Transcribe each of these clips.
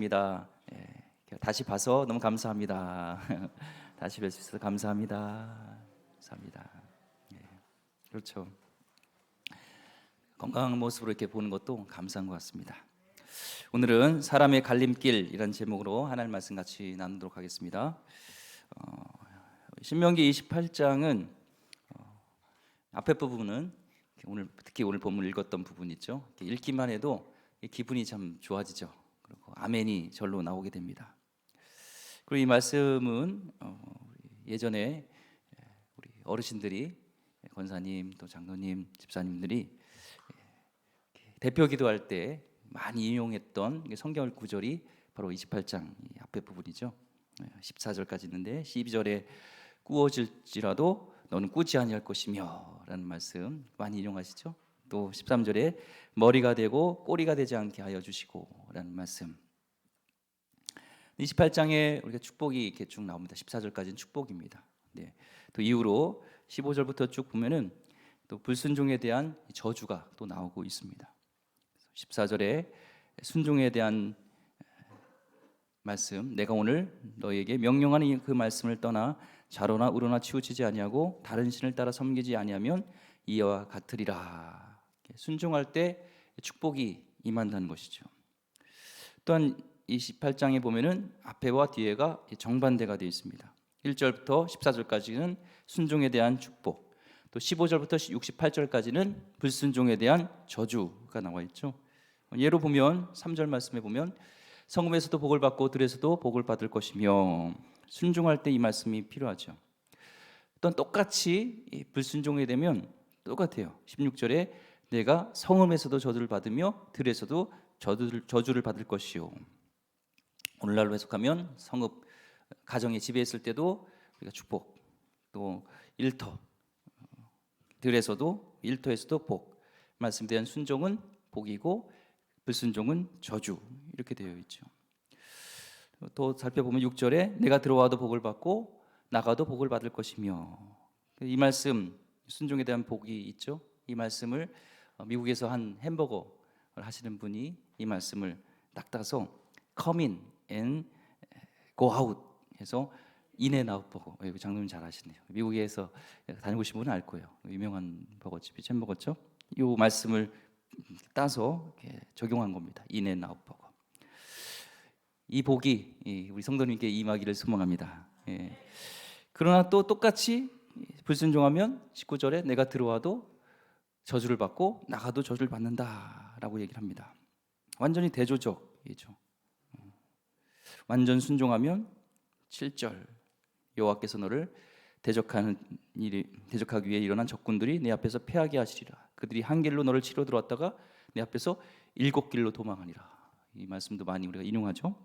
입니다. 다시 봐서 너무 감사합니다. 다시 뵐 수 있어서 감사합니다. 감사합니다. 그렇죠. 건강한 모습으로 이렇게 보는 것도 감사한 것 같습니다. 오늘은 사람의 갈림길이라는 제목으로 하나님 말씀 같이 나누도록 하겠습니다. 신명기 28장은 앞에 부분은 특히 오늘 본문 읽었던 부분 있죠. 읽기만 해도 기분이 참 좋아지죠. 그리고 아멘이 절로 나오게 됩니다. 그리고 이 말씀은 예전에 우리 어르신들이, 권사님 또 장로님, 집사님들이 대표 기도할 때 많이 인용했던 성경 구절이 바로 28장 앞에 부분이죠. 14절까지 있는데 12절에 꾸어질지라도 너는 꾸지 아니할 것이며 라는 말씀 많이 인용하시죠. 또 13절에 머리가 되고 꼬리가 되지 않게 하여 주시고 라는 말씀. 28장에 우리가 축복이 이렇게 쭉 나옵니다. 14절까지는 축복입니다. 네. 또 이후로 15절부터 쭉 보면은 또 불순종에 대한 저주가 또 나오고 있습니다. 14절에 순종에 대한 말씀, 내가 오늘 너희에게 명령하는 그 말씀을 떠나 좌로나 우로나 치우치지 아니하고 다른 신을 따라 섬기지 아니하면 이와 같으리라. 순종할 때 축복이 임한다는 것이죠. 또한 28장에 보면은 앞에와 뒤에가 정반대가 되어 있습니다. 1절부터 14절까지는 순종에 대한 축복, 또 15절부터 68절까지는 불순종에 대한 저주가 나와 있죠. 예로 보면 3절 말씀에 보면 성읍에서도 복을 받고 들에서도 복을 받을 것이며, 순종할 때 이 말씀이 필요하죠. 또한 똑같이 불순종이 되면 똑같아요. 16절에 내가 성읍에서도 저주를 받으며 들에서도 저주를 받을 것이요. 오늘날로 해석하면 성읍, 가정에 집에 있을 때도 우리가 축복, 또 일터, 들에서도 일터에서도 복, 말씀에 대한 순종은 복이고 불순종은 저주, 이렇게 되어 있죠. 또 살펴보면 6절에 내가 들어와도 복을 받고 나가도 복을 받을 것이며, 이 말씀 순종에 대한 복이 있죠. 이 말씀을 미국에서 한 햄버거를 하시는 분이 이 말씀을 딱 따서 come in and go out 해서 인앤아웃 버거. 장로님 잘 아시네요. 미국에서 다녀보신 분은 알 거예요. 유명한 버거집이 햄버거죠. 이 말씀을 따서 적용한 겁니다. 인앤아웃 버거. 이 복이 우리 성도님께 임하기를 소망합니다. 그러나 또 똑같이 불순종하면 19절에 내가 들어와도 저주를 받고 나가도 저주를 받는다라고 얘기를 합니다. 완전히 대조적이죠. 완전 순종하면 7절 여호와께서 너를 대적하기 위해 일어난 적군들이 내 앞에서 패하게 하시리라. 그들이 한 길로 너를 치러 들어왔다가 내 앞에서 7길로 도망하니라. 이 말씀도 많이 우리가 인용하죠.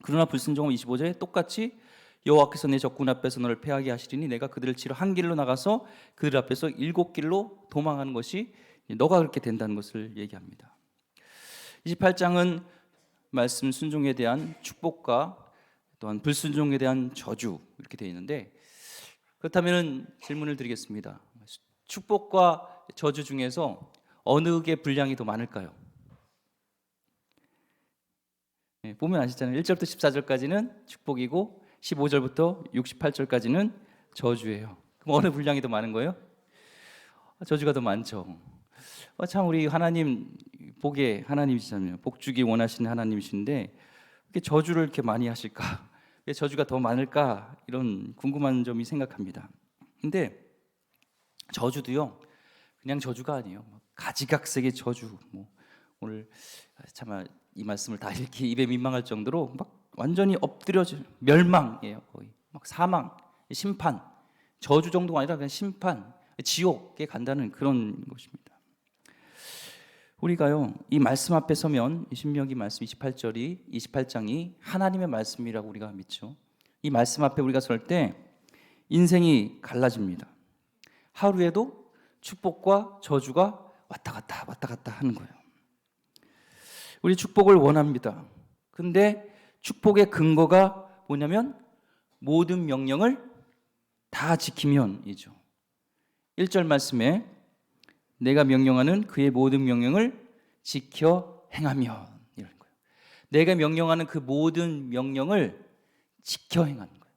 그러나 불순종은 25절에 똑같이 여호와께서 내 적군 앞에서 너를 패하게 하시리니 내가 그들을 치러 한 길로 나가서 그들 앞에서 7길로 도망하는 것이 너가 그렇게 된다는 것을 얘기합니다. 28장은 말씀 순종에 대한 축복과 또한 불순종에 대한 저주, 이렇게 되어 있는데, 그렇다면 질문을 드리겠습니다. 축복과 저주 중에서 어느 게 분량이 더 많을까요? 보면 아시잖아요. 1절부터 14절까지는 축복이고 15절부터 68절까지는 저주예요. 그럼 어느 분량이 더 많은 거예요? 저주가 더 많죠. 참 우리 하나님 복의 하나님이시잖아요. 복 주기 원하시는 하나님이신데 왜 저주를 이렇게 많이 하실까? 왜 저주가 더 많을까? 이런 궁금한 점이 생각합니다. 근데 저주도요, 그냥 저주가 아니에요. 가지각색의 저주. 오늘 참 이 말씀을 다 이렇게 입에 민망할 정도로 막 완전히 엎드려져 멸망이에요. 거의 막 사망, 심판, 저주 정도가 아니라 그냥 심판, 지옥에 간다는 그런 것입니다. 우리가요, 이 말씀 앞에 서면 신명기 말씀 28장이 하나님의 말씀이라고 우리가 믿죠. 이 말씀 앞에 우리가 설 때 인생이 갈라집니다. 하루에도 축복과 저주가 왔다 갔다 하는 거예요. 우리 축복을 원합니다. 근데 축복의 근거가 뭐냐면 모든 명령을 다 지키면이죠. 1절 말씀에 내가 명령하는 그의 모든 명령을 지켜 행하면, 이런 거예요. 내가 명령하는 그 모든 명령을 지켜 행하는 거예요.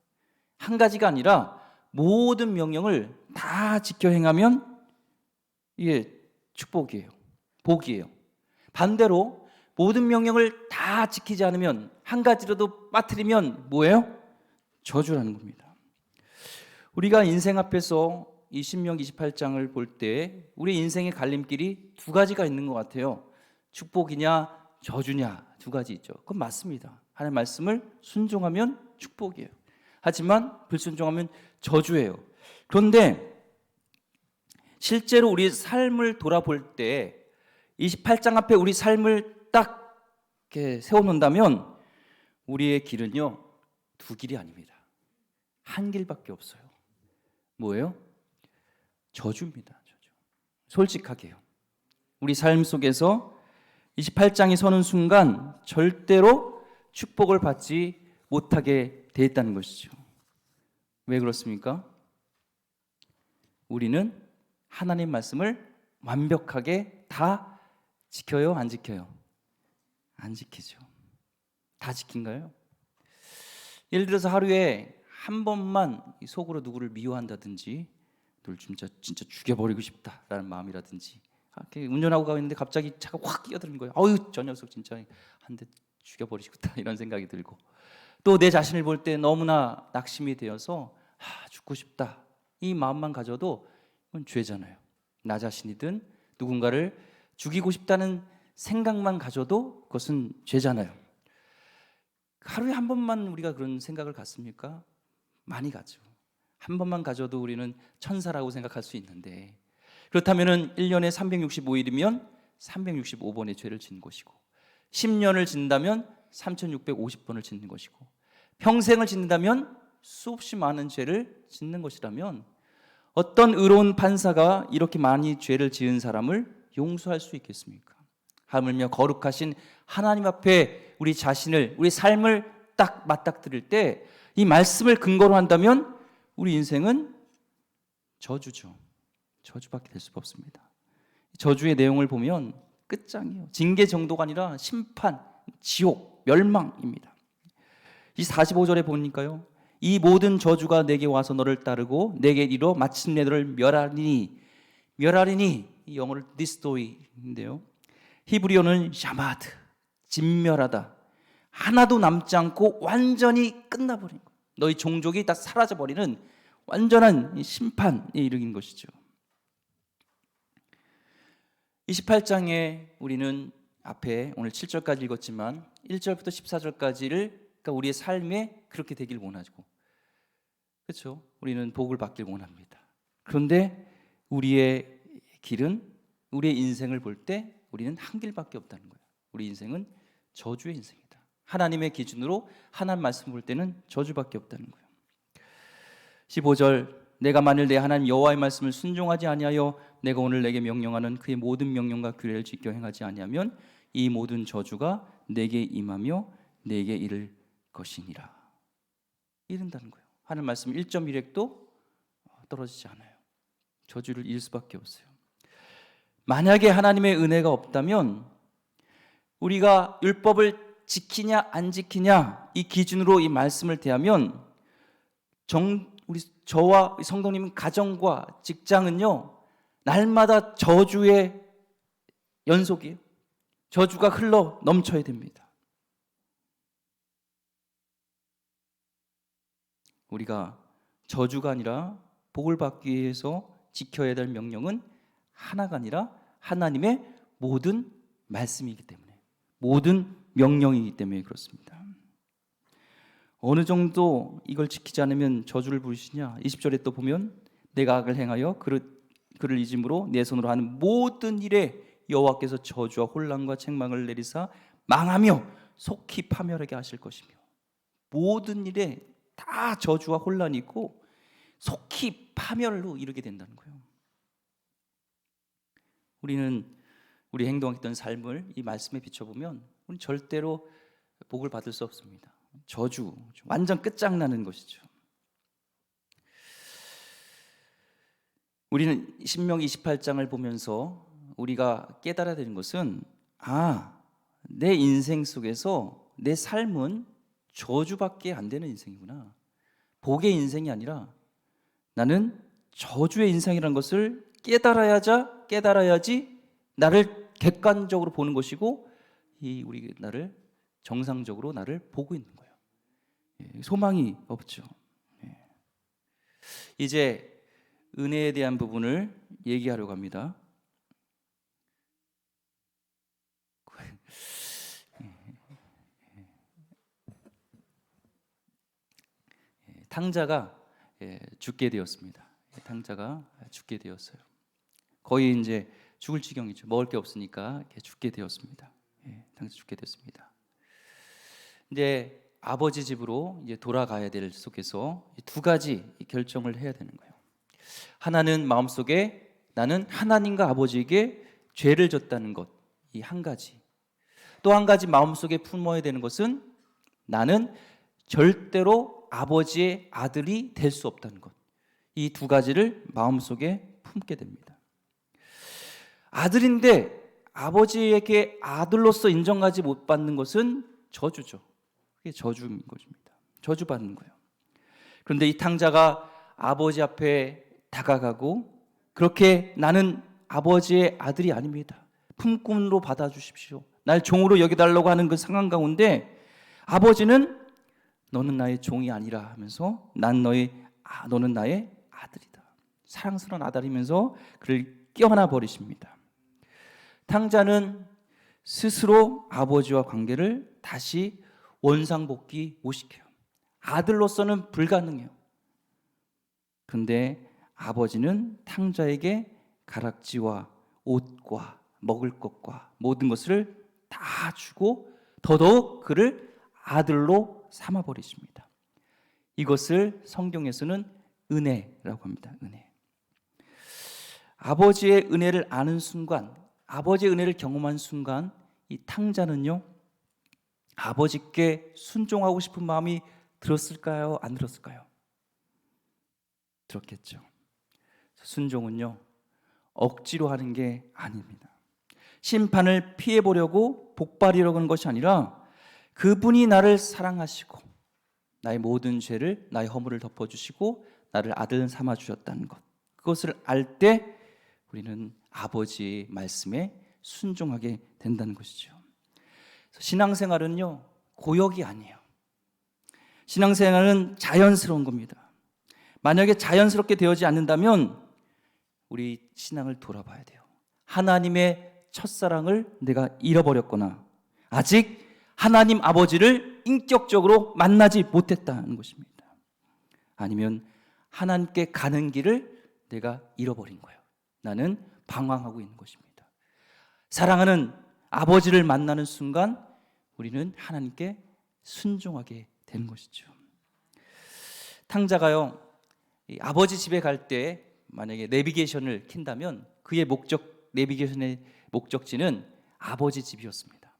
한 가지가 아니라 모든 명령을 다 지켜 행하면 이게 축복이에요. 복이에요. 반대로 모든 명령을 다 지키지 않으면, 한 가지라도 빠뜨리면 뭐예요? 저주라는 겁니다. 우리가 인생 앞에서 이 신명기 28장을 볼 때 우리 인생의 갈림길이 두 가지가 있는 것 같아요. 축복이냐 저주냐, 두 가지 있죠. 그건 맞습니다. 하나님의 말씀을 순종하면 축복이에요. 하지만 불순종하면 저주예요. 그런데 실제로 우리 삶을 돌아볼 때 28장 앞에 우리 삶을 딱 이렇게 세워놓는다면 우리의 길은요, 두 길이 아닙니다. 한 길밖에 없어요. 뭐예요? 저주입니다. 저주. 솔직하게요. 우리 삶 속에서 28장이 서는 순간 절대로 축복을 받지 못하게 돼 있다는 것이죠. 왜 그렇습니까? 우리는 하나님 말씀을 완벽하게 다 지켜요? 안 지켜요? 안 지키죠. 다 지킨가요? 예를 들어서 하루에 한 번만 속으로 누구를 미워한다든지, 널 진짜 죽여버리고 싶다라는 마음이라든지, 이렇게 운전하고 가고 있는데 갑자기 차가 확 끼어드는 거예요. 어휴, 저 녀석 진짜 한 대 죽여버리고 싶다, 이런 생각이 들고, 또 내 자신을 볼 때 너무나 낙심이 되어서 죽고 싶다, 이 마음만 가져도 그건 죄잖아요. 나 자신이든 누군가를 죽이고 싶다는 생각만 가져도 그것은 죄잖아요. 하루에 한 번만 우리가 그런 생각을 갖습니까? 많이 가죠. 한 번만 가져도 우리는 천사라고 생각할 수 있는데, 그렇다면 1년에 365일이면 365번의 죄를 짓는 것이고, 10년을 짓는다면 3650번을 짓는 것이고, 평생을 짓는다면 수없이 많은 죄를 짓는 것이라면 어떤 의로운 판사가 이렇게 많이 죄를 지은 사람을 용서할 수 있겠습니까? 하물며 거룩하신 하나님 앞에 우리 자신을, 우리 삶을 딱 맞닥뜨릴 때 이 말씀을 근거로 한다면 우리 인생은 저주죠. 저주밖에 될 수가 없습니다. 저주의 내용을 보면 끝장이에요. 징계 정도가 아니라 심판, 지옥, 멸망입니다. 이 45절에 보니까요, 이 모든 저주가 내게 와서 너를 따르고 내게 이르러 마침내 너를 멸하리니, 이 영어로 디스토이인데요, 히브리어는 샤마드, 진멸하다, 하나도 남지 않고 완전히 끝나버린 거예요. 너희 종족이 다 사라져버리는 완전한 심판에 이르는 것이죠. 28장에 우리는 앞에 오늘 7절까지 읽었지만 1절부터 14절까지를, 그러니까 우리의 삶에 그렇게 되길 원하고, 그렇죠? 우리는 복을 받길 원합니다. 그런데 우리의 길은, 우리의 인생을 볼 때 우리는 한 길밖에 없다는 거예요. 우리 인생은 저주의 인생이다. 하나님의 기준으로 하나님 말씀 볼 때는 저주밖에 없다는 거예요. 15절, 내가 만일 내 하나님 여호와의 말씀을 순종하지 아니하여 내가 오늘 내게 명령하는 그의 모든 명령과 규례를 지켜 행하지 아니하면 이 모든 저주가 내게 임하며 내게 이를 것이니라. 이른다는 거예요. 하나님 말씀 1.1획도 떨어지지 않아요. 저주를 이을 수밖에 없어요. 만약에 하나님의 은혜가 없다면 우리가 율법을 지키냐 안 지키냐 이 기준으로 이 말씀을 대하면 우리 저와 성도님 가정과 직장은요, 날마다 저주의 연속이에요. 저주가 흘러 넘쳐야 됩니다. 우리가 저주가 아니라 복을 받기 위해서 지켜야 될 명령은 하나가 아니라 하나님의 모든 말씀이기 때문에, 모든 명령이기 때문에 그렇습니다. 어느 정도 이걸 지키지 않으면 저주를 부르시냐? 20절에 또 보면 내가 악을 행하여 그를 잊음으로 내 손으로 하는 모든 일에 여호와께서 저주와 혼란과 책망을 내리사 망하며 속히 파멸하게 하실 것이며, 모든 일에 다 저주와 혼란이 있고 속히 파멸로 이르게 된다는 거예요. 우리는 우리 행동했던 삶을 이 말씀에 비춰보면 우리는 절대로 복을 받을 수 없습니다. 저주, 완전 끝장나는 것이죠. 우리는 신명기 28장을 보면서 우리가 깨달아야 되는 것은, 내 인생 속에서 내 삶은 저주밖에 안 되는 인생이구나. 복의 인생이 아니라 나는 저주의 인생이라는 것을 깨달아야지 나를 객관적으로 보는 것이고 우리 나를 정상적으로 나를 보고 있는 거예요. 소망이 없죠. 이제 은혜에 대한 부분을 얘기하려고 합니다. 탕자가 죽게 되었습니다. 탕자가 죽게 되었어요. 거의 이제 죽을 지경이죠. 먹을 게 없으니까 죽게 되었습니다. 탕자 죽게 됐습니다. 이제 아버지 집으로 이제 돌아가야 될 속에서 두 가지 결정을 해야 되는 거예요. 하나는 마음속에 나는 하나님과 아버지에게 죄를 졌다는 것, 이 한 가지. 또 한 가지 마음속에 품어야 되는 것은 나는 절대로 아버지의 아들이 될 수 없다는 것. 이 두 가지를 마음속에 품게 됩니다. 아들인데 아버지에게 아들로서 인정하지 못 받는 것은 저주죠. 그게 저주인 것입니다. 저주받는 거예요. 그런데 이 탕자가 아버지 앞에 다가가고 그렇게 나는 아버지의 아들이 아닙니다. 품꾼으로 받아주십시오. 날 종으로 여겨달라고 하는 그 상황 가운데 아버지는 너는 나의 종이 아니라 하면서 너는 나의 아들이다. 사랑스러운 아들이면서 그를 껴안아 버리십니다. 탕자는 스스로 아버지와 관계를 다시 원상복귀 못 시켜요. 아들로서는 불가능해요. 그런데 아버지는 탕자에게 가락지와 옷과 먹을 것과 모든 것을 다 주고 더더욱 그를 아들로 삼아버리십니다. 이것을 성경에서는 은혜라고 합니다. 은혜. 아버지의 은혜를 아는 순간, 아버지의 은혜를 경험한 순간 이 탕자는요 아버지께 순종하고 싶은 마음이 들었을까요? 안 들었을까요? 들었겠죠. 순종은요 억지로 하는 게 아닙니다. 심판을 피해보려고 복발이려고 하는 것이 아니라 그분이 나를 사랑하시고 나의 모든 죄를, 나의 허물을 덮어주시고 나를 아들 삼아주셨다는 것, 그것을 알 때 우리는 아버지의 말씀에 순종하게 된다는 것이죠. 신앙생활은요 고역이 아니에요. 신앙생활은 자연스러운 겁니다. 만약에 자연스럽게 되어지 않는다면 우리 신앙을 돌아봐야 돼요. 하나님의 첫사랑을 내가 잃어버렸거나 아직 하나님 아버지를 인격적으로 만나지 못했다는 것입니다. 아니면 하나님께 가는 길을 내가 잃어버린 거예요. 나는 방황하고 있는 것입니다. 사랑하는 아버지를 만나는 순간 우리는 하나님께 순종하게 되는 것이죠. 탕자가요 아버지 집에 갈 때 만약에 내비게이션을 킨다면 그의 내비게이션의 목적지는 아버지 집이었습니다.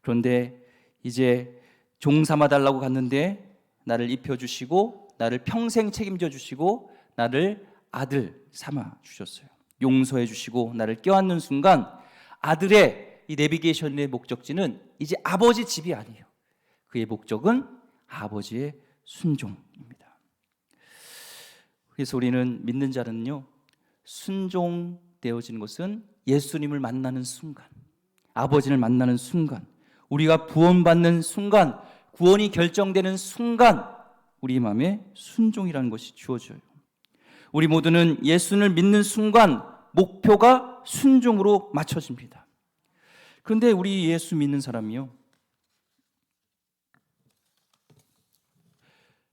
그런데 이제 종 삼아 달라고 갔는데 나를 입혀주시고 나를 평생 책임져 주시고 나를 아들 삼아 주셨어요. 용서해 주시고 나를 껴안는 순간 아들의 이 내비게이션의 목적지는 이제 아버지 집이 아니에요. 그의 목적은 아버지의 순종입니다. 그래서 우리는 믿는 자는요 순종되어지는 것은 예수님을 만나는 순간, 아버지를 만나는 순간, 우리가 구원받는 순간, 구원이 결정되는 순간 우리 마음에 순종이라는 것이 주어져요. 우리 모두는 예수를 믿는 순간 목표가 순종으로 맞춰집니다. 그런데 우리 예수 믿는 사람이요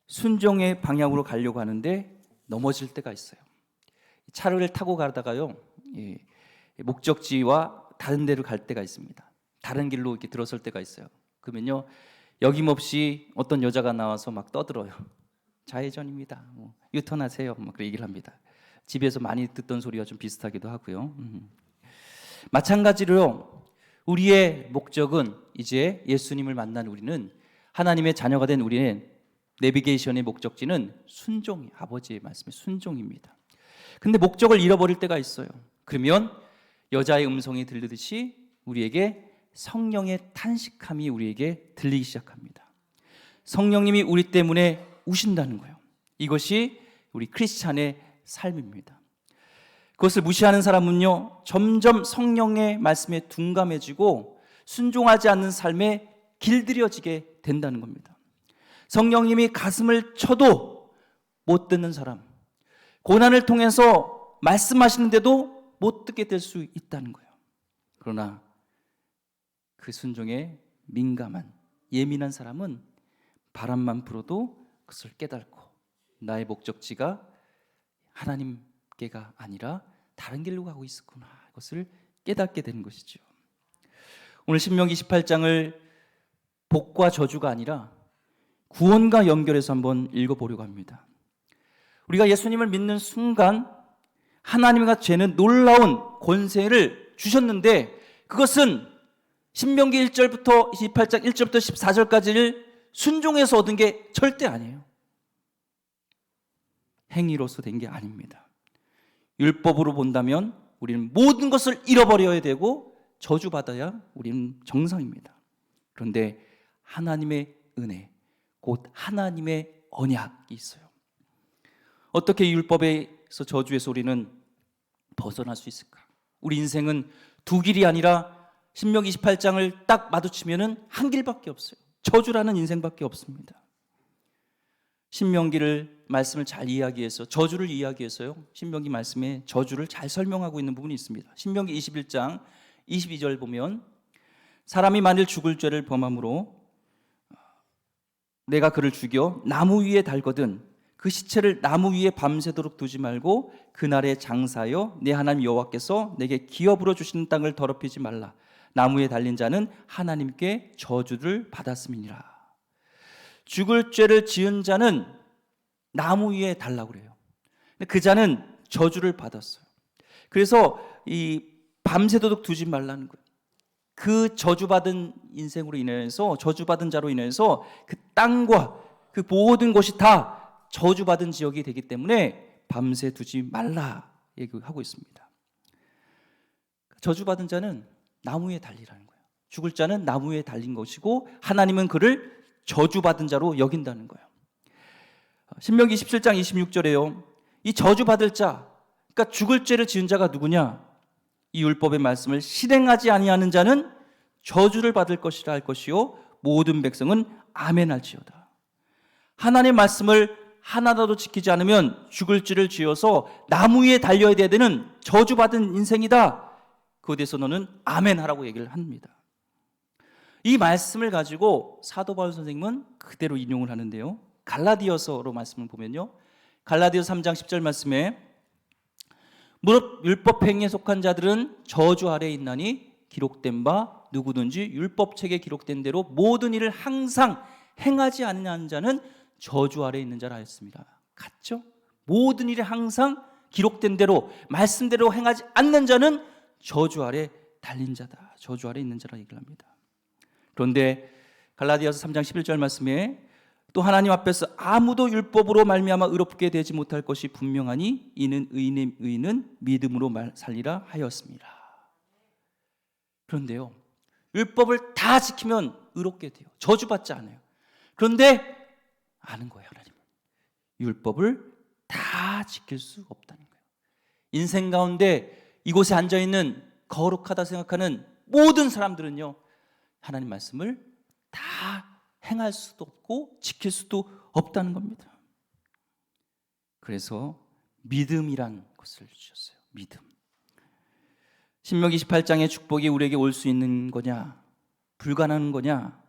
순종의 방향으로 가려고 하는데 넘어질 때가 있어요. 차를 타고 가다가요 목적지와 다른 데로 갈 때가 있습니다. 다른 길로 이렇게 들어설 때가 있어요. 그러면요 여김없이 어떤 여자가 나와서 막 떠들어요. 좌회전입니다. 유턴하세요. 막 그런 얘기를 합니다. 집에서 많이 듣던 소리와 좀 비슷하기도 하고요. 마찬가지로 우리의 목적은 이제 예수님을 만난 우리는 하나님의 자녀가 된 우리의 내비게이션의 목적지는 순종, 아버지의 말씀에 순종입니다. 근데 목적을 잃어버릴 때가 있어요. 그러면 여자의 음성이 들리듯이 우리에게 성령의 탄식함이 우리에게 들리기 시작합니다. 성령님이 우리 때문에 우신다는 거예요. 이것이 우리 크리스찬의 삶입니다. 그것을 무시하는 사람은요, 점점 성령의 말씀에 둔감해지고 순종하지 않는 삶에 길들여지게 된다는 겁니다. 성령님이 가슴을 쳐도 못 듣는 사람, 고난을 통해서 말씀하시는데도 못 듣게 될 수 있다는 거예요. 그러나 그 순종에 민감한, 예민한 사람은 바람만 불어도 그것을 깨닫고 나의 목적지가 하나님께가 아니라 다른 길로 가고 있었구나, 이것을 깨닫게 되는 것이죠. 오늘 신명기 18장을 복과 저주가 아니라 구원과 연결해서 한번 읽어보려고 합니다. 우리가 예수님을 믿는 순간 하나님과 죄는 놀라운 권세를 주셨는데, 그것은 신명기 1절부터 28장 1절부터 14절까지를 순종해서 얻은 게 절대 아니에요. 행위로서 된 게 아닙니다. 율법으로 본다면 우리는 모든 것을 잃어버려야 되고 저주받아야 우리는 정상입니다. 그런데 하나님의 은혜, 곧 하나님의 언약이 있어요. 어떻게 율법에서 저주에서 우리는 벗어날 수 있을까? 우리 인생은 두 길이 아니라 신명기 28장을 딱 마주치면은 한 길밖에 없어요. 저주라는 인생밖에 없습니다. 신명기를 말씀을 잘 이해하기 위해서, 저주를 이해하기 위해서요, 신명기 말씀에 저주를 잘 설명하고 있는 부분이 있습니다. 신명기 21장 22절 보면, 사람이 만일 죽을 죄를 범함으로 내가 그를 죽여 나무 위에 달거든 그 시체를 나무 위에 밤새도록 두지 말고 그날에 장사하여 내 하나님 여호와께서 내게 기업으로 주시는 땅을 더럽히지 말라. 나무에 달린 자는 하나님께 저주를 받았음이니라. 죽을 죄를 지은 자는 나무 위에 달라고 그래요. 그 자는 저주를 받았어요. 그래서 이 밤새도록 두지 말라는 거예요. 그 저주받은 인생으로 인해서, 저주받은 자로 인해서 그 땅과 그 모든 곳이 다 저주받은 지역이 되기 때문에 밤새 두지 말라 얘기하고 있습니다. 저주받은 자는 나무 위에 달리라는 거예요. 죽을 자는 나무 위에 달린 것이고 하나님은 그를 저주받은 자로 여긴다는 거예요. 신명기 17장 26절에요. 이 저주받을 자, 그러니까 죽을 죄를 지은 자가 누구냐? 이 율법의 말씀을 실행하지 아니하는 자는 저주를 받을 것이라 할 것이요 모든 백성은 아멘할지어다. 하나님의 말씀을 하나라도 지키지 않으면 죽을 죄를 지어서 나무 위에 달려야 되는 저주받은 인생이다. 그에 대해서 너는 아멘하라고 얘기를 합니다. 이 말씀을 가지고 사도 바울 선생님은 그대로 인용을 하는데요, 갈라디아서로 말씀을 보면요, 갈라디아서 3장 10절 말씀에 무릇 율법 행위에 속한 자들은 저주 아래에 있나니 기록된 바 누구든지 율법책에 기록된 대로 모든 일을 항상 행하지 않는 자는 저주 아래에 있는 자라 했습니다. 같죠? 모든 일에 항상 기록된 대로 말씀대로 행하지 않는 자는 저주 아래 달린 자다, 저주 아래 있는 자라 얘기를 합니다. 그런데 갈라디아서 3장 11절 말씀에 또 하나님 앞에서 아무도 율법으로 말미암아 의롭게 되지 못할 것이 분명하니 이는 의인은 믿음으로 살리라 하였습니다. 그런데요, 율법을 다 지키면 의롭게 돼요. 저주받지 않아요. 그런데 아는 거예요, 하나님은 율법을 다 지킬 수 없다는 거예요. 인생 가운데 이곳에 앉아있는 거룩하다 생각하는 모든 사람들은요, 하나님 말씀을 다 행할 수도 없고 지킬 수도 없다는 겁니다. 그래서 믿음이란 것을 주셨어요. 믿음. 신명기 18장의 축복이 우리에게 올 수 있는 거냐, 불가능한 거냐?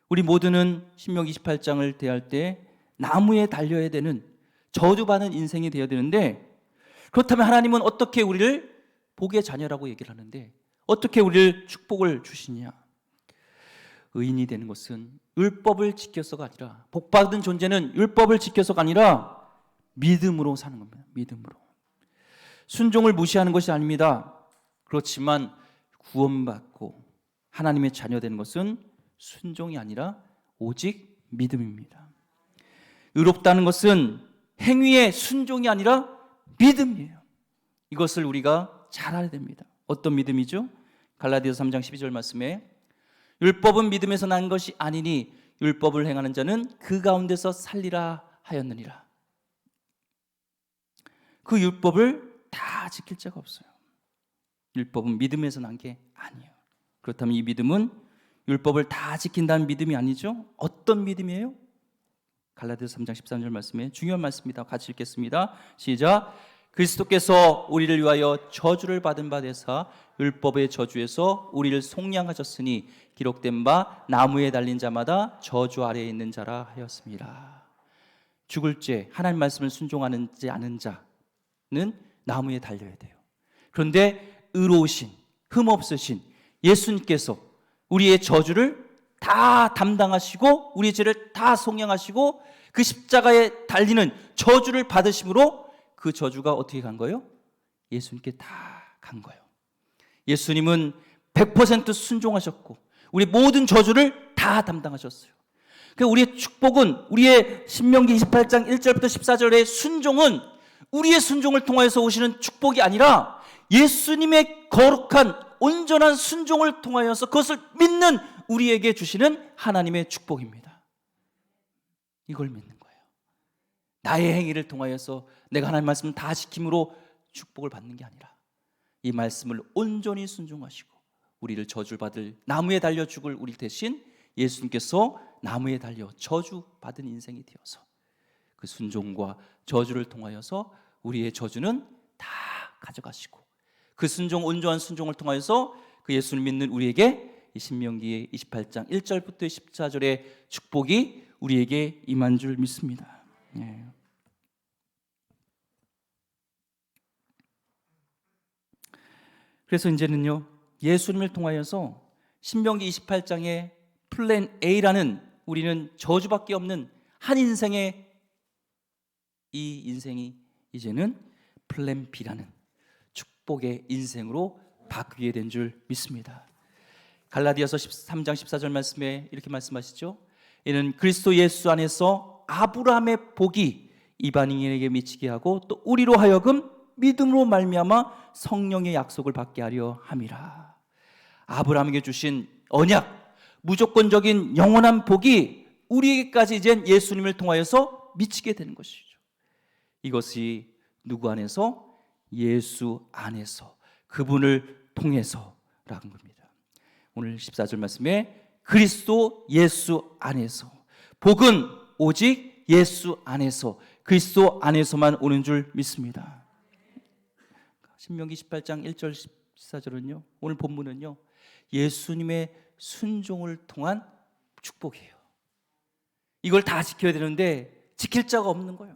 우리 모두는 신명기 18장을 대할 때 나무에 달려야 되는 저주받은 인생이 되어야 되는데, 그렇다면 하나님은 어떻게 우리를 복의 자녀라고 얘기를 하는데 어떻게 우리를 축복을 주시냐? 의인이 되는 것은 율법을 지켜서가 아니라, 복받은 존재는 율법을 지켜서가 아니라 믿음으로 사는 겁니다. 믿음으로. 순종을 무시하는 것이 아닙니다. 그렇지만 구원받고 하나님의 자녀 되는 것은 순종이 아니라 오직 믿음입니다. 의롭다는 것은 행위의 순종이 아니라 믿음이에요. 이것을 우리가 잘 알아야 됩니다. 어떤 믿음이죠? 갈라디아서 3장 12절 말씀에 율법은 믿음에서 난 것이 아니니 율법을 행하는 자는 그 가운데서 살리라 하였느니라. 그 율법을 다 지킬 자가 없어요. 율법은 믿음에서 난 게 아니에요. 그렇다면 이 믿음은 율법을 다 지킨다는 믿음이 아니죠? 어떤 믿음이에요? 갈라디아서 3장 13절 말씀에 중요한 말씀입니다. 같이 읽겠습니다. 시작. 그리스도께서 우리를 위하여 저주를 받은 바 되사 율법의 저주에서 우리를 속량하셨으니 기록된 바 나무에 달린 자마다 저주 아래에 있는 자라 하였습니다. 죽을 죄, 하나님 말씀을 순종하는지 않은 자는 나무에 달려야 돼요. 그런데 의로우신, 흠없으신 예수님께서 우리의 저주를 다 담당하시고 우리의 죄를 다 속량하시고 그 십자가에 달리는 저주를 받으심으로 그 저주가 어떻게 간 거예요? 예수님께 다 간 거예요. 예수님은 100% 순종하셨고 우리 모든 저주를 다 담당하셨어요. 우리의 축복은, 우리의 신명기 28장 1절부터 14절의 순종은 우리의 순종을 통하여서 오시는 축복이 아니라 예수님의 거룩한 온전한 순종을 통하여서 그것을 믿는 우리에게 주시는 하나님의 축복입니다. 이걸 믿는 거예요. 나의 행위를 통하여서 내가 하나님 말씀을 다 지킴으로 축복을 받는 게 아니라 이 말씀을 온전히 순종하시고 우리를 저주받을, 나무에 달려 죽을 우리 대신 예수님께서 나무에 달려 저주받은 인생이 되어서 그 순종과 저주를 통하여서 우리의 저주는 다 가져가시고 그 순종, 온전한 순종을 통하여서 그 예수를 믿는 우리에게 이 신명기 28장 1절부터 14절의 축복이 우리에게 임한 줄 믿습니다. 예. 그래서 이제는요, 예수님을 통하여서 신명기 28장의 플랜 A라는 우리는 저주밖에 없는 한 인생의 이 인생이 이제는 플랜 B라는 축복의 인생으로 바뀌게 된 줄 믿습니다. 갈라디아서 13장 14절 말씀에 이렇게 말씀하시죠. 이는 그리스도 예수 안에서 아브라함의 복이 이방인에게 미치게 하고 또 우리로 하여금 믿음으로 말미암아 성령의 약속을 받게 하려 함이라. 아브라함에게 주신 언약, 무조건적인 영원한 복이 우리에게까지 이젠 예수님을 통하여서 미치게 되는 것이죠. 이것이 누구 안에서? 예수 안에서, 그분을 통해서라는 겁니다. 오늘 14절 말씀에 그리스도 예수 안에서, 복은 오직 예수 안에서, 그리스도 안에서만 오는 줄 믿습니다. 신명기 18장 1절 14절은요, 오늘 본문은요, 예수님의 순종을 통한 축복이에요. 이걸 다 지켜야 되는데 지킬 자가 없는 거예요.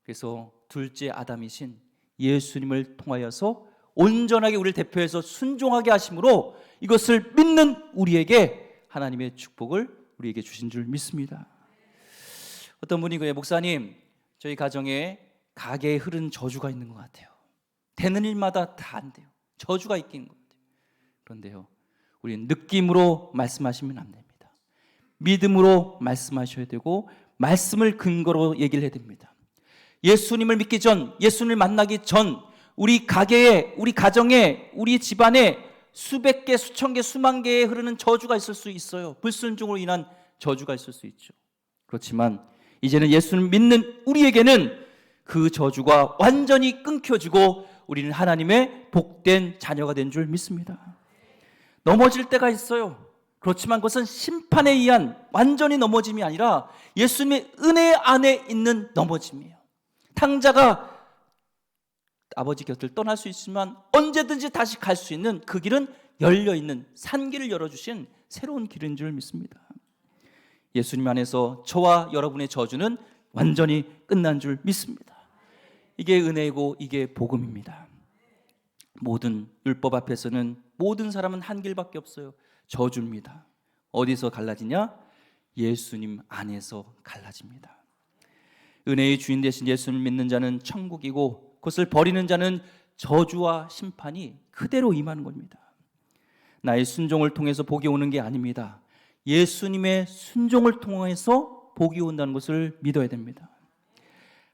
그래서 둘째 아담이신 예수님을 통하여서 온전하게 우리를 대표해서 순종하게 하심으로 이것을 믿는 우리에게 하나님의 축복을 우리에게 주신 줄 믿습니다. 어떤 분이 그래요. 목사님, 저희 가정에 가게에 흐른 저주가 있는 것 같아요. 되는 일마다 다 안 돼요. 저주가 있긴 것 같아요. 그런데요, 우리는 느낌으로 말씀하시면 안 됩니다. 믿음으로 말씀하셔야 되고 말씀을 근거로 얘기를 해야 됩니다. 예수님을 믿기 전, 예수님을 만나기 전 우리 가게에, 우리 가정에, 우리 집안에 수백 개, 수천 개, 수만 개에 흐르는 저주가 있을 수 있어요. 불순종으로 인한 저주가 있을 수 있죠. 그렇지만 이제는 예수를 믿는 우리에게는 그 저주가 완전히 끊겨지고 우리는 하나님의 복된 자녀가 된 줄 믿습니다. 넘어질 때가 있어요. 그렇지만 그것은 심판에 의한 완전히 넘어짐이 아니라 예수님의 은혜 안에 있는 넘어짐이에요. 탕자가 아버지 곁을 떠날 수 있지만 언제든지 다시 갈 수 있는 그 길은 열려있는 산길을 열어주신 새로운 길인 줄 믿습니다. 예수님 안에서 저와 여러분의 저주는 완전히 끝난 줄 믿습니다. 이게 은혜이고 이게 복음입니다. 모든 율법 앞에서는 모든 사람은 한 길밖에 없어요. 저주입니다. 어디서 갈라지냐? 예수님 안에서 갈라집니다. 은혜의 주인 되신 예수를 믿는 자는 천국이고 그것을 버리는 자는 저주와 심판이 그대로 임하는 겁니다. 나의 순종을 통해서 복이 오는 게 아닙니다. 예수님의 순종을 통해서 복이 온다는 것을 믿어야 됩니다.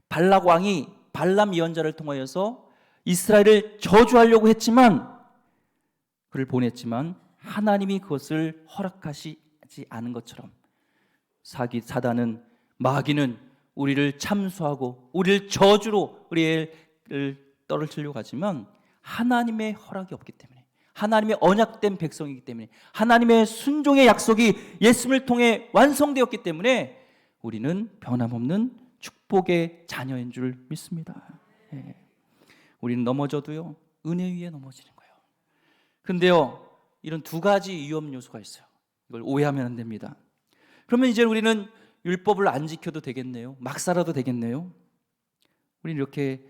발락 왕이 발람 예언자를 통하여서 이스라엘을 저주하려고 했지만, 그를 보냈지만 하나님이 그것을 허락하시지 않은 것처럼 사단은, 마귀는 우리를 참수하고 우리를 저주로 우리를 떨어뜨리려고 하지만 하나님의 허락이 없기 때문에, 하나님의 언약된 백성이기 때문에, 하나님의 순종의 약속이 예수님을 통해 완성되었기 때문에 우리는 변함없는 축복의 자녀인 줄 믿습니다. 우리는 넘어져도요, 은혜 위에 넘어지는 거예요. 그런데요, 이런 두 가지 위험 요소가 있어요. 이걸 오해하면 안 됩니다. 그러면 이제 우리는 율법을 안 지켜도 되겠네요. 막 살아도 되겠네요. 우리는 이렇게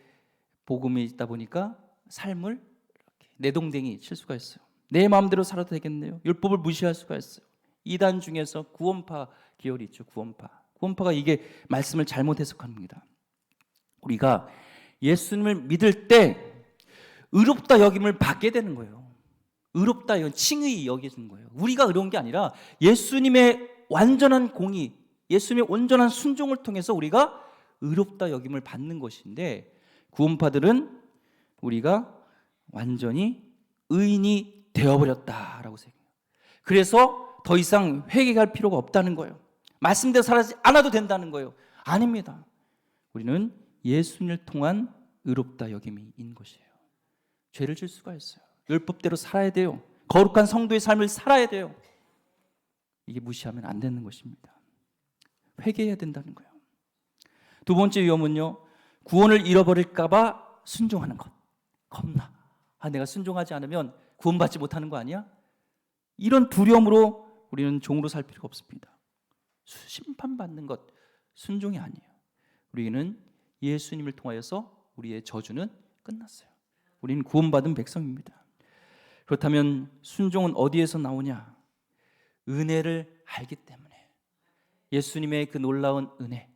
복음이 있다 보니까 삶을 이렇게 내동댕이 칠 수가 있어요. 내 마음대로 살아도 되겠네요. 율법을 무시할 수가 있어요. 이단 중에서 구원파 계열이 있죠. 구원파가 이게 말씀을 잘못 해석합니다. 우리가 예수님을 믿을 때 의롭다 여김을 받게 되는 거예요. 의롭다, 이건 칭의 여기는 거예요. 우리가 의로운 게 아니라 예수님의 완전한 공의, 예수님의 온전한 순종을 통해서 우리가 의롭다 여김을 받는 것인데, 구원파들은 우리가 완전히 의인이 되어버렸다라고 생각해요. 그래서 더 이상 회개할 필요가 없다는 거예요. 말씀대로 살지 않아도 된다는 거예요. 아닙니다. 우리는 예수님을 통한 의롭다 여김이 있는 것이에요. 죄를 질 수가 있어요. 율법대로 살아야 돼요. 거룩한 성도의 삶을 살아야 돼요. 이게 무시하면 안 되는 것입니다. 회개해야 된다는 거예요. 두 번째 위험은요, 구원을 잃어버릴까 봐 순종하는 것. 겁나. 내가 순종하지 않으면 구원받지 못하는 거 아니야? 이런 두려움으로 우리는 종으로 살 필요가 없습니다. 심판받는 것, 순종이 아니에요. 우리는 예수님을 통하여서 우리의 저주는 끝났어요. 우리는 구원받은 백성입니다. 그렇다면 순종은 어디에서 나오냐? 은혜를 알기 때문에, 예수님의 그 놀라운 은혜,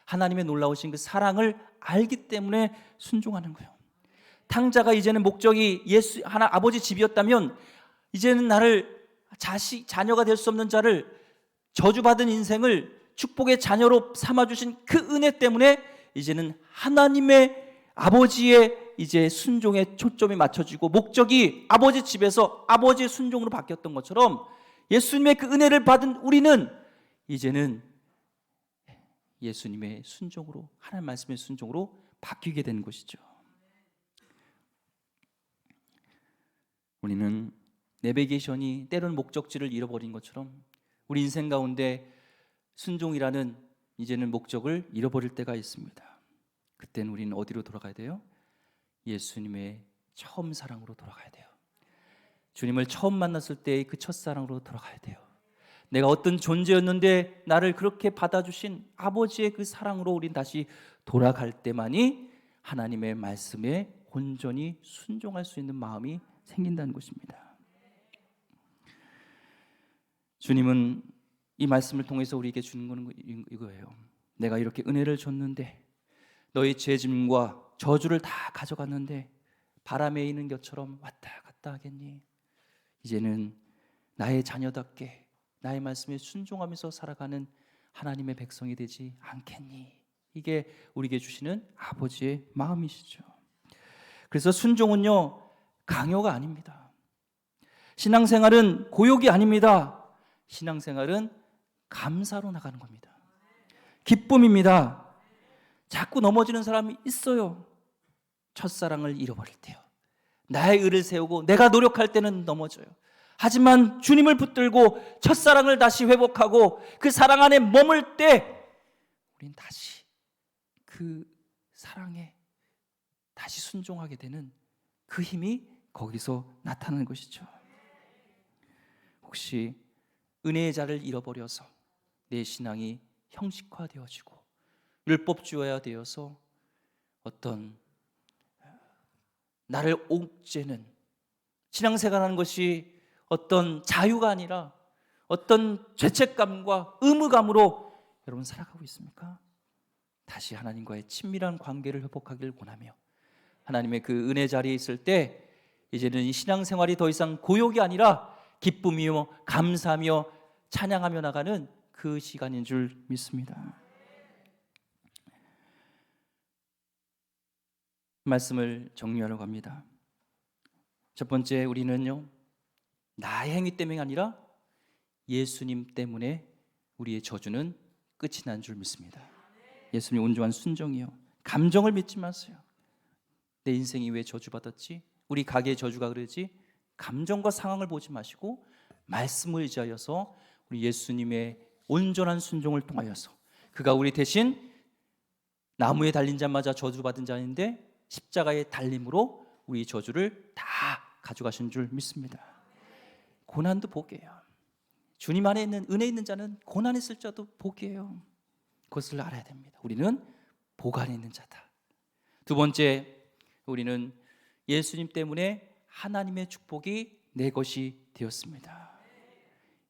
하나님의 놀라우신 그 사랑을 알기 때문에 순종하는 거예요. 탕자가 이제는 목적이 아버지 집이었다면, 이제는 나를 자녀가 될 수 없는 자를, 저주받은 인생을 축복의 자녀로 삼아주신 그 은혜 때문에 이제는 하나님의 아버지의 이제 순종에 초점이 맞춰지고, 목적이 아버지 집에서 아버지의 순종으로 바뀌었던 것처럼 예수님의 그 은혜를 받은 우리는 이제는 예수님의 순종으로, 하나님 말씀의 순종으로 바뀌게 되는 것이죠. 우리는 내비게이션이 때로는 목적지를 잃어버린 것처럼 우리 인생 가운데 순종이라는 이제는 목적을 잃어버릴 때가 있습니다. 그때는 우리는 어디로 돌아가야 돼요? 예수님의 처음 사랑으로 돌아가야 돼요. 주님을 처음 만났을 때의 그 첫사랑으로 돌아가야 돼요. 내가 어떤 존재였는데 나를 그렇게 받아주신 아버지의 그 사랑으로 우린 다시 돌아갈 때만이 하나님의 말씀에 온전히 순종할 수 있는 마음이 생긴다는 것입니다. 주님은 이 말씀을 통해서 우리에게 주는 건 이거예요. 내가 이렇게 은혜를 줬는데, 너희 죄짐과 저주를 다 가져갔는데 바람에 있는 것처럼 왔다 갔다 하겠니? 이제는 나의 자녀답게 나의 말씀에 순종하면서 살아가는 하나님의 백성이 되지 않겠니? 이게 우리에게 주시는 아버지의 마음이시죠. 그래서 순종은요, 강요가 아닙니다. 신앙생활은 고욕이 아닙니다. 신앙생활은 감사로 나가는 겁니다. 기쁨입니다. 자꾸 넘어지는 사람이 있어요. 첫사랑을 잃어버릴 때요. 나의 의를 세우고 내가 노력할 때는 넘어져요. 하지만 주님을 붙들고 첫사랑을 다시 회복하고 그 사랑 안에 머물 때 우린 다시 그 사랑에 다시 순종하게 되는 그 힘이 거기서 나타나는 것이죠. 혹시 은혜의 자를 잃어버려서 내 신앙이 형식화되어지고 율법주의화 되어서 어떤 나를 옥죄는 신앙생활하는 것이 어떤 자유가 아니라 어떤 죄책감과 의무감으로 여러분 살아가고 있습니까? 다시 하나님과의 친밀한 관계를 회복하기를 원하며 하나님의 그 은혜 자리에 있을 때 이제는 이 신앙생활이 더 이상 고욕이 아니라 기쁨이며 감사하며 찬양하며 나가는 그 시간인 줄 믿습니다. 말씀을 정리하려고 합니다. 첫 번째, 우리는요 나의 행위 때문이 아니라 예수님 때문에 우리의 저주는 끝이 난 줄 믿습니다. 예수님 온전한 순종이요. 감정을 믿지 마세요. 내 인생이 왜 저주받았지? 우리 가게의 저주가 그러지? 감정과 상황을 보지 마시고 말씀을 의지하여서 우리 예수님의 온전한 순종을 통하여서 그가 우리 대신 나무에 달린 자마자 저주받은 자인데 십자가의 달림으로 우리 저주를 다 가져가신 줄 믿습니다. 고난도 복이에요. 주님 안에 있는 은혜 있는 자는 고난 있을 자도 복이에요. 그것을 알아야 됩니다. 우리는 복 안에 있는 자다. 두 번째, 우리는 예수님 때문에 하나님의 축복이 내 것이 되었습니다.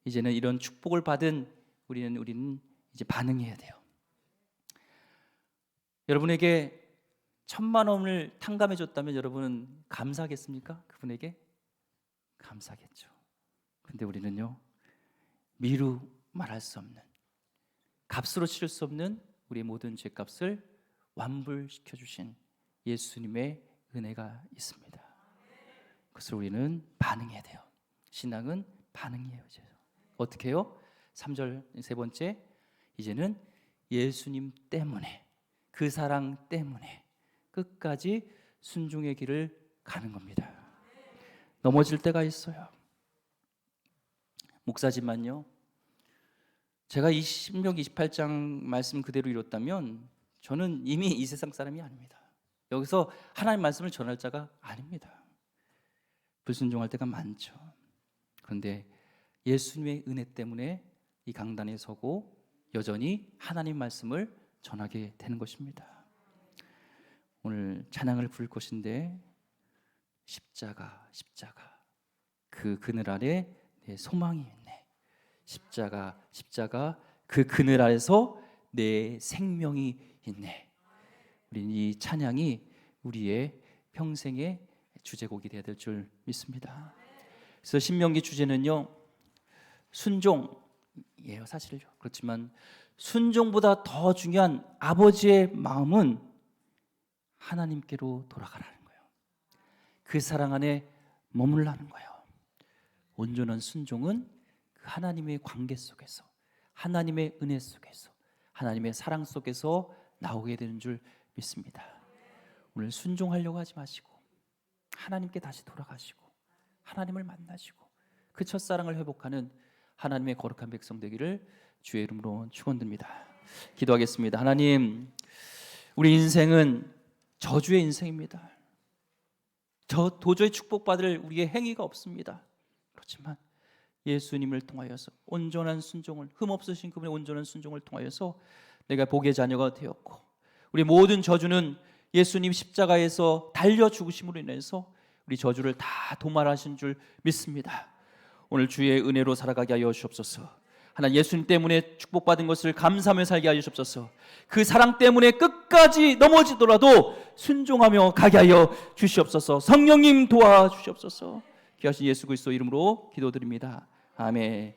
이제는 이런 축복을 받은 우리는 이제 반응해야 돼요. 여러분에게 1,000만 원을 탕감해 줬다면 여러분은 감사하겠습니까? 그분에게 감사하겠죠. 근데 우리는요, 미루 말할 수 없는, 값으로 치를 수 없는 우리의 모든 죄값을 완불시켜 주신 예수님의 은혜가 있습니다. 그것을 우리는 반응해야 돼요. 신앙은 반응이에요. 어떻게 해요? 3절 세 번째, 이제는 예수님 때문에, 그 사랑 때문에 끝까지 순종의 길을 가는 겁니다. 넘어질 때가 있어요. 목사지만요, 제가 이 신명기 28장 말씀 그대로 이뤘다면 저는 이미 이 세상 사람이 아닙니다. 여기서 하나님 말씀을 전할 자가 아닙니다. 불순종할 때가 많죠. 그런데 예수님의 은혜 때문에 이 강단에 서고 여전히 하나님 말씀을 전하게 되는 것입니다. 오늘 찬양을 부를 것인데, 십자가 그 그늘 아래 내 소망이 있네. 십자가 그 그늘 아래서 내 생명이 있네. 우리는 이 찬양이 우리의 평생의 주제곡이 되어야 될 줄 믿습니다. 그래서 신명기 주제는요, 순종이에요. 사실요. 그렇지만 순종보다 더 중요한 아버지의 마음은 하나님께로 돌아가라는 거예요. 그 사랑 안에 머물라는 거예요. 온전한 순종은 그 하나님의 관계 속에서, 하나님의 은혜 속에서, 하나님의 사랑 속에서 나오게 되는 줄 믿습니다. 오늘 순종하려고 하지 마시고 하나님께 다시 돌아가시고 하나님을 만나시고 그 첫사랑을 회복하는 하나님의 거룩한 백성 되기를 주의 이름으로 축원드립니다. 기도하겠습니다. 하나님, 우리 인생은 저주의 인생입니다. 저 도저히 축복받을 우리의 행위가 없습니다. 그렇지만 예수님을 통하여서 온전한 순종을, 흠없으신 그분의 온전한 순종을 통하여서 내가 복의 자녀가 되었고, 우리 모든 저주는 예수님 십자가에서 달려 죽으심으로 인해서 우리 저주를 다 도말하신 줄 믿습니다. 오늘 주의 은혜로 살아가게 하여 주옵소서. 하나님, 예수님 때문에 축복받은 것을 감사하며 살게 하여 주옵소서. 그 사랑 때문에 끝까지 넘어지더라도 순종하며 가게 하여 주시옵소서. 성령님 도와주시옵소서. 귀하신 예수 그리스도 이름으로 기도드립니다. 아멘.